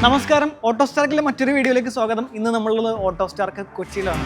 നമസ്കാരം, ഓട്ടോസ്റ്റാർക്കിലെ മറ്റൊരു വീഡിയോയിലേക്ക് സ്വാഗതം. ഇന്ന് നമ്മളുള്ളത് ഓട്ടോസ്റ്റാർക്ക് കൊച്ചിയിലാണ്.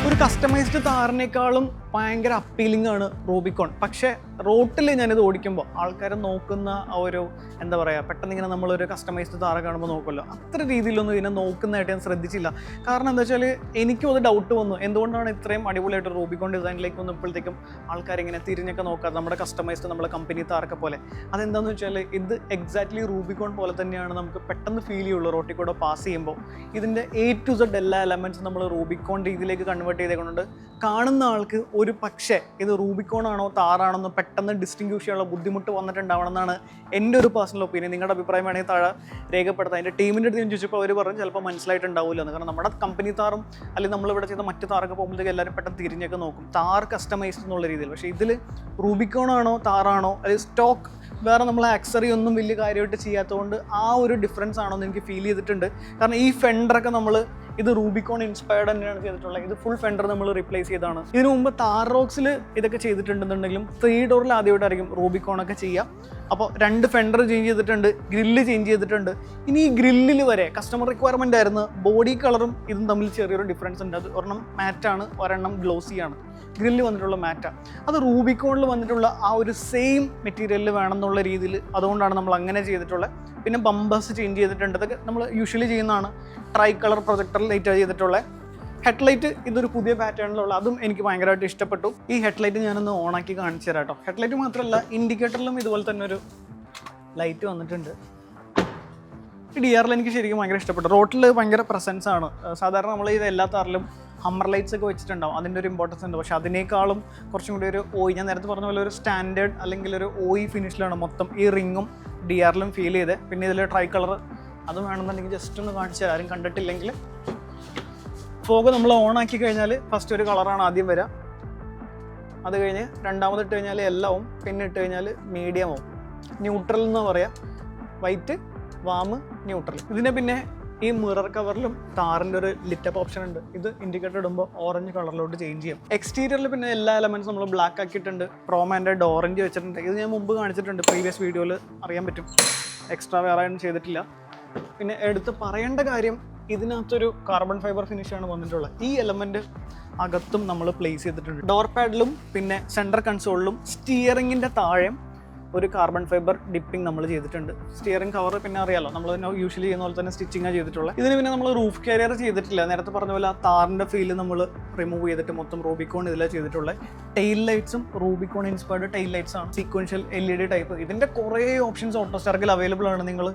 ഒരു കസ്റ്റമൈസ്ഡ് താറിനേക്കാളും ഭയങ്കര അപ്പീലിംഗ് ആണ് റൂബിക്കോൺ. പക്ഷേ റോട്ടിൽ ഞാനിത് ഓടിക്കുമ്പോൾ ആൾക്കാർ നോക്കുന്ന ആ ഒരു എന്താ പറയുക, പെട്ടെന്ന് ഇങ്ങനെ നമ്മളൊരു കസ്റ്റമൈസ്ഡ് താറ് കാണുമ്പോൾ നോക്കുമല്ലോ, അത്ര രീതിയിലൊന്നും ഇതിനെ നോക്കുന്നതായിട്ട് ഞാൻ ശ്രദ്ധിച്ചില്ല. കാരണം എന്താ വെച്ചാൽ എനിക്കും അത് ഡൗട്ട് വന്നു, എന്തുകൊണ്ടാണ് ഇത്രയും അടിപൊളിയായിട്ട് റൂബിക്കോൺ ഡിസൈനിലേക്ക് വന്നപ്പോഴത്തേക്കും ആൾക്കാരിങ്ങനെ തിരിഞ്ഞൊക്കെ നോക്കാതെ നമ്മുടെ കസ്റ്റമൈസ്ഡ് നമ്മളെ കമ്പനി താറൊക്കെ പോലെ. അതെന്താണെന്ന് വെച്ചാൽ ഇത് എക്സാക്ട്ലി റൂബിക്കോൺ പോലെ തന്നെയാണ് നമുക്ക് പെട്ടെന്ന് ഫീൽ ചെയ്യുള്ളൂ. റോട്ടിൽ കൂടെ പാസ് ചെയ്യുമ്പോൾ ഇതിൻ്റെ A to Z എല്ലാ എലമെൻറ്റ്സും നമ്മൾ റൂബിക്കോൺ രീതിയിലേക്ക് കൺവേർട്ട് ചെയ്തേക്കൊണ്ടുണ്ട്. കാണുന്ന ആൾക്ക് ഒരു പക്ഷേ ഇത് റൂബിക്കോൺ ആണോ താറാണെന്ന് പെട്ടെന്ന് ഡിസ്റ്റിങ്ക്യൂഷ് ചെയ്യാനുള്ള ബുദ്ധിമുട്ട് വന്നിട്ടുണ്ടാവണമെന്നാണ് എൻ്റെ ഒരു പേഴ്സണൽ ഒപ്പീനിയൻ. നിങ്ങളുടെ അഭിപ്രായം വേണമെങ്കിൽ താഴെ രേഖപ്പെടുത്താം. എൻ്റെ ടീമിൻ്റെ അടുത്ത് ഞാൻ ചോദിച്ചപ്പോൾ അവർ പറഞ്ഞു ചിലപ്പോൾ മനസ്സിലായിട്ടുണ്ടാവില്ല എന്ന്. കാരണം നമ്മുടെ കമ്പനി താറും അല്ലെങ്കിൽ നമ്മളിവിടെ ചെയ്ത മറ്റ് താറൊക്കെ പോകുമ്പോഴത്തേക്ക് എല്ലാവരും പെട്ടെന്ന് തിരിഞ്ഞൊക്കെ നോക്കും താർ കസ്റ്റമൈസ്ഡ് എന്നുള്ള രീതിയിൽ. പക്ഷേ ഇതിൽ റൂബിക്കോൺ ആണോ താറാണോ, അല്ലെങ്കിൽ സ്റ്റോക്ക് വേറെ നമ്മൾ ആക്സറി ഒന്നും വലിയ കാര്യമായിട്ട് ചെയ്യാത്തതുകൊണ്ട് ആ ഒരു ഡിഫറൻസ് ആണോ എന്ന് എനിക്ക് ഫീൽ ചെയ്തിട്ടുണ്ട്. കാരണം ഈ ഫെൻഡറൊക്കെ നമ്മൾ ഇത് റൂബിക്കോൺ ഇൻസ്പയർഡ് തന്നെയാണ് ചെയ്തിട്ടുള്ളത്. ഇത് ഫുൾ ഫെൻഡർ നമ്മൾ റീപ്ലേസ് ചെയ്താണ്. ഇതിനു മുമ്പ് താർ റോക്സിൽ ഇതൊക്കെ ചെയ്തിട്ടുണ്ടെന്നുണ്ടെങ്കിലും 3 ഡോറിൽ ആദ്യമായിട്ടായിരിക്കും റൂബിക്കോണൊക്കെ ചെയ്യുക. അപ്പോൾ 2 ഫെൻഡർ ചേഞ്ച് ചെയ്തിട്ടുണ്ട്, ഗ്രില്ല് ചേഞ്ച് ചെയ്തിട്ടുണ്ട്. ഇനി ഈ ഗ്രില്ലിൽ വരെ കസ്റ്റമർ റിക്വയർമെൻ്റ് ആയിരുന്നു. ബോഡി കളറും ഇതും തമ്മിൽ ചെറിയൊരു ഡിഫറൻസ് ഉണ്ട്. അത് ഒരെണ്ണം മാറ്റാണ്, ഒരെണ്ണം ഗ്ലോസിയാണ്. ഗ്രില്ല് വന്നിട്ടുള്ള മാറ്റാണ്. അത് റൂബിക്കോണിൽ വന്നിട്ടുള്ള ആ ഒരു സെയിം മെറ്റീരിയലിൽ വേണമെന്നുള്ള രീതിയിൽ, അതുകൊണ്ടാണ് നമ്മൾ അങ്ങനെ ചെയ്തിട്ടുള്ളത്. പിന്നെ ബമ്പേഴ്സ് ചേഞ്ച് ചെയ്തിട്ടുണ്ട്. അതൊക്കെ നമ്മൾ യൂഷ്വലി ചെയ്യുന്നതാണ്. ട്രൈ കളർ പ്രൊജക്ടർ ലൈറ്റ് ചെയ്തിട്ടുള്ളത്. ഹെഡ്ലൈറ്റ് ഇതൊരു പുതിയ പാറ്റേണിലുള്ള, അതും എനിക്ക് ഭയങ്കരമായിട്ട് ഇഷ്ടപ്പെട്ടു. ഈ ഹെഡ്ലൈറ്റ് ഞാനൊന്ന് ഓണാക്കി കാണിച്ചു തരാം കേട്ടോ. ഹെഡ്ലൈറ്റ് മാത്രമല്ല, ഇൻഡിക്കേറ്ററിലും ഇതുപോലെ തന്നെ ഒരു ലൈറ്റ് വന്നിട്ടുണ്ട്. ഈ DRL എനിക്ക് ശരിക്കും ഭയങ്കര ഇഷ്ടപ്പെട്ടു. റോട്ടിൽ ഭയങ്കര പ്രസൻസ് ആണ്. സാധാരണ നമ്മൾ ഇത് എല്ലാ താറിലും ഹമ്മർ ലൈറ്റ്സ് ഒക്കെ വെച്ചിട്ടുണ്ടാവും, അതിൻ്റെ ഒരു ഇമ്പോർട്ടൻസ് ഉണ്ട്. പക്ഷേ അതിനേക്കാളും കുറച്ചും കൂടി ഒരു ഞാൻ നേരത്തെ പറഞ്ഞ പോലെ ഒരു സ്റ്റാൻഡേർഡ് അല്ലെങ്കിൽ ഒരു ഫിനിഷിലാണ് മൊത്തം ഈ റിങ്ങും DRLും ഫീൽ ചെയ്ത്. പിന്നെ ഇതിൽ ട്രൈ കളർ അത് വേണമെന്നുണ്ടെങ്കിൽ ജസ്റ്റ് ഒന്ന് കാണിച്ചാൽ, ആരും കണ്ടിട്ടില്ലെങ്കിൽ. ഫോഗ് നമ്മൾ ഓൺ ആക്കി കഴിഞ്ഞാൽ ഫസ്റ്റ് ഒരു കളറാണ് ആദ്യം വരിക. അത് കഴിഞ്ഞ് രണ്ടാമത് ഇട്ട് കഴിഞ്ഞാൽ എല്ലാവും, പിന്നെ ഇട്ട് കഴിഞ്ഞാൽ മീഡിയം ആവും. ന്യൂട്രൽ എന്ന് പറയാം. White, warm, neutral. ഇതിനെ പിന്നെ ഈ മിറർ കവറിലും താറിൻ്റെ ഒരു ലിറ്റപ്പ് ഓപ്ഷൻ ഉണ്ട്. ഇത് ഇൻഡിക്കേറ്റർ ഇടുമ്പോൾ ഓറഞ്ച് കളറിലോട്ട് ചേഞ്ച് ചെയ്യും. എക്സ്റ്റീരിയറിൽ പിന്നെ എല്ലാ എലമെൻറ്റ്സും നമ്മൾ ബ്ലാക്ക് ആക്കിയിട്ടുണ്ട്. പ്രോമാൻഡ് ഓറഞ്ച് വെച്ചിട്ടുണ്ട്. ഇത് ഞാൻ മുമ്പ് കാണിച്ചിട്ടുണ്ട്, പ്രീവിയസ് വീഡിയോയിൽ അറിയാൻ പറ്റും. എക്സ്ട്രാ വേറെ ഒന്നും ചെയ്തിട്ടില്ല. പിന്നെ എടുത്ത് പറയേണ്ട കാര്യം, ഇതിനകത്തൊരു കാർബൺ ഫൈബർ ഫിനിഷാണ് വന്നിട്ടുള്ളത്. ഈ എലമെൻറ്റ് അകത്തും നമ്മൾ പ്ലേസ് ചെയ്തിട്ടുണ്ട്. ഡോർ പാഡിലും പിന്നെ സെൻറ്റർ കൺസോളിലും സ്റ്റിയറിങ്ങിൻ്റെ താഴെ ഒരു കാർബൺ ഫൈബർ ഡിപ്പിംഗ് നമ്മൾ ചെയ്തിട്ടുണ്ട്. സ്റ്റിയറിംഗ് കവർ പിന്നെ അറിയാലോ, നമ്മൾ യൂഷ്വലി ചെയ്യുന്ന പോലെ തന്നെ സ്റ്റിച്ചിങ്ങാണ് ചെയ്തിട്ടുള്ളത്. ഇതിന് പിന്നെ നമ്മൾ റൂഫ് കാരിയർ ചെയ്തിട്ടില്ല. നേരത്തെ പറഞ്ഞ പോലെ ആ താറിൻ്റെ ഫീല് നമ്മൾ റിമൂവ് ചെയ്തിട്ട് മൊത്തം റൂബിക്കോൺ ഇതിലാണ് ചെയ്തിട്ടുള്ളത്. ടെയിൽ ലൈറ്റ്സും റൂബിക്കോൺ ഇൻസ്പയർഡ് ടെയിൽ ലൈറ്റ്സ് ആണ്. Sequential LED type. ഇതിൻ്റെ കുറേ ഓപ്ഷൻസ് ഓട്ടോസ്റ്റാർക്കിൽ അവൈലബിൾ ആണ്. നിങ്ങൾ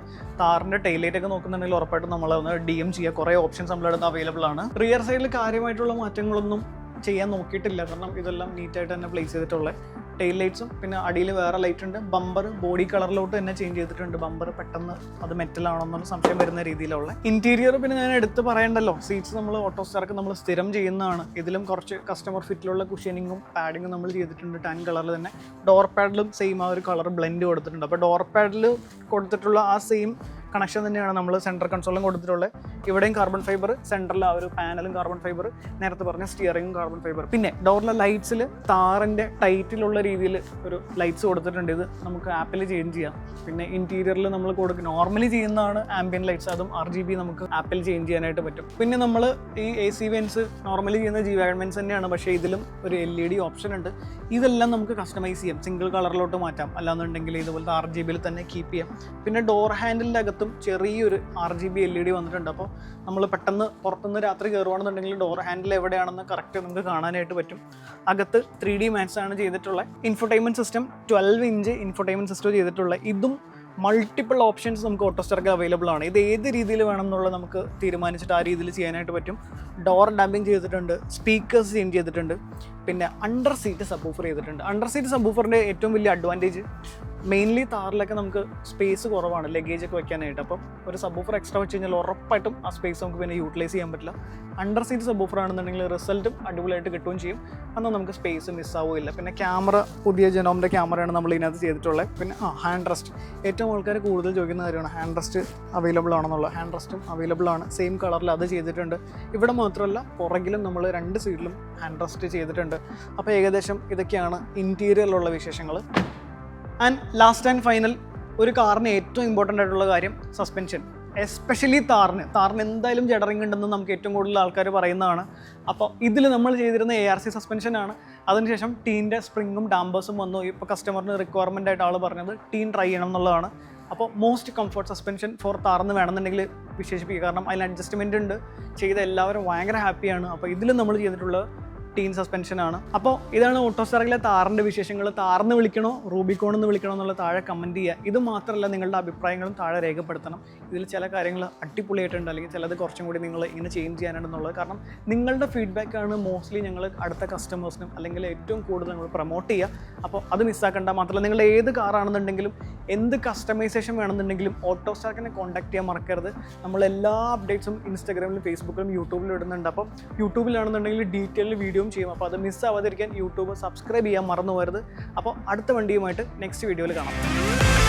താറിൻ്റെ ടെയിൽ ലൈറ്റ് ഒക്കെ നോക്കുന്നുണ്ടെങ്കിൽ ഉറപ്പായിട്ടും നമ്മളൊന്ന് DM ചെയ്യുക. കുറേ ഓപ്ഷൻസ് നമ്മളടുത്ത് അവൈലബിൾ ആണ്. റിയർ സൈഡിൽ കാര്യമായിട്ടുള്ള മാറ്റങ്ങളൊന്നും ചെയ്യാൻ നോക്കിയിട്ടില്ല. കാരണം ഇതെല്ലാം നീറ്റായിട്ട് തന്നെ പ്ലേസ് ചെയ്തിട്ടുള്ളത്. ടെയിൽ ലൈറ്റ്സും പിന്നെ അടിയിൽ വേറെ ലൈറ്റ് ഉണ്ട്. ബമ്പർ ബോഡി കളറിലോട്ട് തന്നെ ചേഞ്ച് ചെയ്തിട്ടുണ്ട്. ബമ്പർ പെട്ടെന്ന് അത് മെറ്റലാണോ എന്നൊരു സംശയം വരുന്ന രീതിയിലുള്ള ഇന്റീരിയർ. പിന്നെ ഞാൻ എടുത്ത് പറയണ്ടല്ലോ, സീറ്റ്സ് നമ്മൾ ഓട്ടോസ്റ്റാർക്ക് നമ്മൾ സ്ഥിരം ചെയ്യുന്നതാണ്. ഇതിലും കുറച്ച് കസ്റ്റമർ ഫിറ്റിലുള്ള കുഷ്യനിങ്ങും പാഡിങ്ങും നമ്മൾ ചെയ്തിട്ടുണ്ട്. ടാൻ കളറിൽ തന്നെ. ഡോർ പാഡിലും സെയിം ആ ഒരു കളർ ബ്ലെൻഡ് കൊടുത്തിട്ടുണ്ട്. അപ്പോൾ ഡോർ പാഡിൽ കൊടുത്തിട്ടുള്ള ആ സെയിം കണക്ഷൻ തന്നെയാണ് നമ്മൾ സെൻട്രൽ കൺസോളിലും കൊടുത്തിട്ടുള്ളത്. ഇവിടെയും കാർബൺ ഫൈബർ, സെൻട്രൽ ആ ഒരു പാനലും കാർബൺ ഫൈബർ, നേരത്തെ പറഞ്ഞ സ്റ്റിയറിംഗും കാർബൺ ഫൈബർ. പിന്നെ ഡോറിലെ ലൈറ്റ്സിൽ താറിൻ്റെ ടൈറ്റിലുള്ള രീതിയിൽ ഒരു ലൈറ്റ്സ് കൊടുത്തിട്ടുണ്ട്. ഇത് നമുക്ക് ആപ്പിൽ ചേഞ്ച് ചെയ്യാം. പിന്നെ ഇൻറ്റീരിയറിൽ നമ്മൾ നോർമലി ചെയ്യുന്നതാണ് ആംബിയൻ ലൈറ്റ്സ്. അതും RGB നമുക്ക് ആപ്പിൽ ചേഞ്ച് ചെയ്യാനായിട്ട് പറ്റും. പിന്നെ നമ്മൾ ഈ AC വെൻസ് നോർമലി ചെയ്യുന്ന G-Wagon വെൻസ് തന്നെയാണ്. പക്ഷേ ഇതിലും ഒരു LED ഓപ്ഷൻ ഉണ്ട്. ഇതെല്ലാം നമുക്ക് കസ്റ്റമൈസ് ചെയ്യാം. സിംഗിൾ കളറിലോട്ട് മാറ്റാം, അല്ലാന്നുണ്ടെങ്കിൽ ഇതുപോലത്തെ RGBയിൽ തന്നെ കീപ്പ് ചെയ്യാം. പിന്നെ ഡോർ ഹാൻഡിലിൻ്റെ അകത്തും ചെറിയൊരു RGB LED വന്നിട്ടുണ്ട്. അപ്പോൾ നമ്മൾ പെട്ടെന്ന് പുറത്തുനിന്ന് രാത്രി കയറുകയാണെന്നുണ്ടെങ്കിൽ ഡോർ ഹാൻഡിൽ എവിടെയാണെന്ന് കറക്റ്റ് നമുക്ക് കാണാനായിട്ട് പറ്റും. അകത്ത് 3D മാത്സ് ആണ് ചെയ്തിട്ടുള്ളത്. Infotainment system 12 inch infotainment system ചെയ്തിട്ടുള്ളത്. ഇതും മൾട്ടിപ്പിൾ ഓപ്ഷൻസ് നമുക്ക് ഓട്ടോസ്റ്റാർക്കിൽ അവൈലബിൾ ആണ്. ഇത് ഏത് രീതിയിൽ വേണം എന്നുള്ളത് നമുക്ക് തീരുമാനിച്ചിട്ട് ആ രീതിയിൽ ചെയ്യാനായിട്ട് പറ്റും. ഡോർ ഡാമ്പിങ് ചെയ്തിട്ടുണ്ട്. സ്പീക്കേഴ്സ് ചേഞ്ച് ചെയ്തിട്ടുണ്ട്. പിന്നെ അണ്ടർ സീറ്റ് സബ്വൂഫർ ചെയ്തിട്ടുണ്ട്. അണ്ടർ സീറ്റ് സബ്വൂഫറിൻ്റെ ഏറ്റവും വലിയ അഡ്വാൻറ്റേജ്, മെയിൻലി താറിലൊക്കെ നമുക്ക് സ്പേസ് കുറവാണ് ലഗേജ് ഒക്കെ വെക്കാനായിട്ട്. അപ്പം ഒരു സബ്വൂഫർ എക്സ്ട്രാ വെച്ച് കഴിഞ്ഞാൽ ഉറപ്പായിട്ടും ആ സ്പേസ് നമുക്ക് പിന്നെ യൂട്ടിലൈസ് ചെയ്യാൻ പറ്റില്ല. അണ്ടർ സീറ്റ് സബ്വൂഫർ ആണെന്നുണ്ടെങ്കിൽ റിസൾട്ടും അടിപൊളിയായിട്ട് കിട്ടുകയും ചെയ്യും. എന്നാൽ നമുക്ക് സ്പേസ് മിസ്സാവില്ല. പിന്നെ ക്യാമറ, പുതിയ ജെനോമിൻ്റെ ക്യാമറയാണ് നമ്മൾ ഇതിനകത്ത് ചെയ്തിട്ടുള്ളത്. പിന്നെ ഹാൻഡ് റെസ്റ്റ്, ഏറ്റവും ആൾക്കാർ കൂടുതൽ ചോദിക്കുന്ന കാര്യമാണ് ഹാൻഡ് റെസ്റ്റ് അവൈലബിൾ ആണെന്നുള്ളത്. ഹാൻഡ് റെസ്റ്റും അവൈലബിൾ ആണ്. സെയിം കളറിൽ അത് ചെയ്തിട്ടുണ്ട്. ഇവിടെ മാത്രമല്ല, പുറകിലും നമ്മൾ 2 സൈഡിലും ഹാൻഡ് റെസ്റ്റ് ചെയ്തിട്ടുണ്ട്. അപ്പോൾ ഏകദേശം ഇതൊക്കെയാണ് ഇൻറ്റീരിയറിലുള്ള വിശേഷങ്ങൾ. ആൻഡ് ലാസ്റ്റ് ആൻഡ് ഫൈനൽ, ഒരു കാറിന് ഏറ്റവും ഇമ്പോർട്ടൻ്റ് ആയിട്ടുള്ള കാര്യം സസ്പെൻഷൻ. എസ്പെഷ്യലി താറിന് എന്തായാലും ജഡറിങ് ഉണ്ടെന്ന് നമുക്ക് ഏറ്റവും കൂടുതൽ ആൾക്കാർ പറയുന്നതാണ്. അപ്പോൾ ഇതിൽ നമ്മൾ ചെയ്തിരുന്ന ARC സസ്പെൻഷനാണ്. അതിനുശേഷം ടീൻ്റെ സ്പ്രിങ്ങും ഡാമ്പേഴ്സും വന്നു. ഇപ്പോൾ കസ്റ്റമറിന് റിക്വയർമെൻ്റ് ആയിട്ട് ആൾ പറഞ്ഞത് ടീൻ ട്രൈ ചെയ്യണം എന്നുള്ളതാണ്. അപ്പോൾ മോസ്റ്റ് കംഫർട്ട് സസ്പെൻഷൻ ഫോർ താർന്ന് വേണമെന്നുണ്ടെങ്കിൽ വിശേഷിപ്പിക്കുക. കാരണം അതിൽ അഡ്ജസ്റ്റ്മെൻ്റ് ഉണ്ട്, ചെയ്ത എല്ലാവരും ഭയങ്കര ഹാപ്പിയാണ്. അപ്പോൾ ഇതിൽ നമ്മൾ ചെയ്തിട്ടുള്ള ടീൻ സസ്പെൻഷനാണ്. അപ്പോൾ ഇതാണ് ഓട്ടോസ്റ്റാറിലെ താറിൻ്റെ വിശേഷങ്ങൾ. താർന്ന് വിളിക്കണോ റൂബിക്കോൺ എന്ന് വിളിക്കണോ എന്നുള്ള താഴെ കമൻറ്റ് ചെയ്യുക. ഇത് മാത്രമല്ല, നിങ്ങളുടെ അഭിപ്രായങ്ങളും താഴെ രേഖപ്പെടുത്തണം. ഇതിൽ ചില കാര്യങ്ങൾ അടിപൊളിയായിട്ടുണ്ട്, അല്ലെങ്കിൽ ചിലത് കുറച്ചും കൂടി നിങ്ങൾ ഇങ്ങനെ ചേഞ്ച് ചെയ്യാനുണ്ടെന്നുള്ളത്. കാരണം നിങ്ങളുടെ ഫീഡ്ബാക്കാണ് മോസ്റ്റ്ലി ഞങ്ങൾ അടുത്ത കസ്റ്റമേഴ്സിനും അല്ലെങ്കിൽ ഏറ്റവും കൂടുതൽ നമ്മൾ പ്രൊമോട്ട് ചെയ്യുക. അപ്പോൾ അത് മിസ്സാക്കണ്ട. മാത്രമല്ല, നിങ്ങൾ ഏത് കാറാണെന്നുണ്ടെങ്കിലും എന്ത് കസ്റ്റമൈസേഷൻ വേണമെന്നുണ്ടെങ്കിലും ഓട്ടോസ്റ്റാറിനെ കോൺടാക്ട് ചെയ്യാൻ മറക്കരുത്. നമ്മൾ എല്ലാ അപ്ഡേറ്റ്സും ഇൻസ്റ്റാഗ്രാമിലും ഫേസ്ബുക്കിലും യൂട്യൂബിലും ഇടുന്നുണ്ട്. അപ്പോൾ യൂട്യൂബിലാണെന്നുണ്ടെങ്കിൽ ഡീറ്റെയിൽ വീഡിയോ ചെയ്യും. അപ്പോൾ അത് മിസ്സാവാതിരിക്കാൻ യൂട്യൂബ് സബ്സ്ക്രൈബ് ചെയ്യാൻ മറന്നു പോകരുത്. അപ്പോൾ അടുത്ത വണ്ടിയുമായിട്ട് നെക്സ്റ്റ് വീഡിയോയിൽ കാണാം.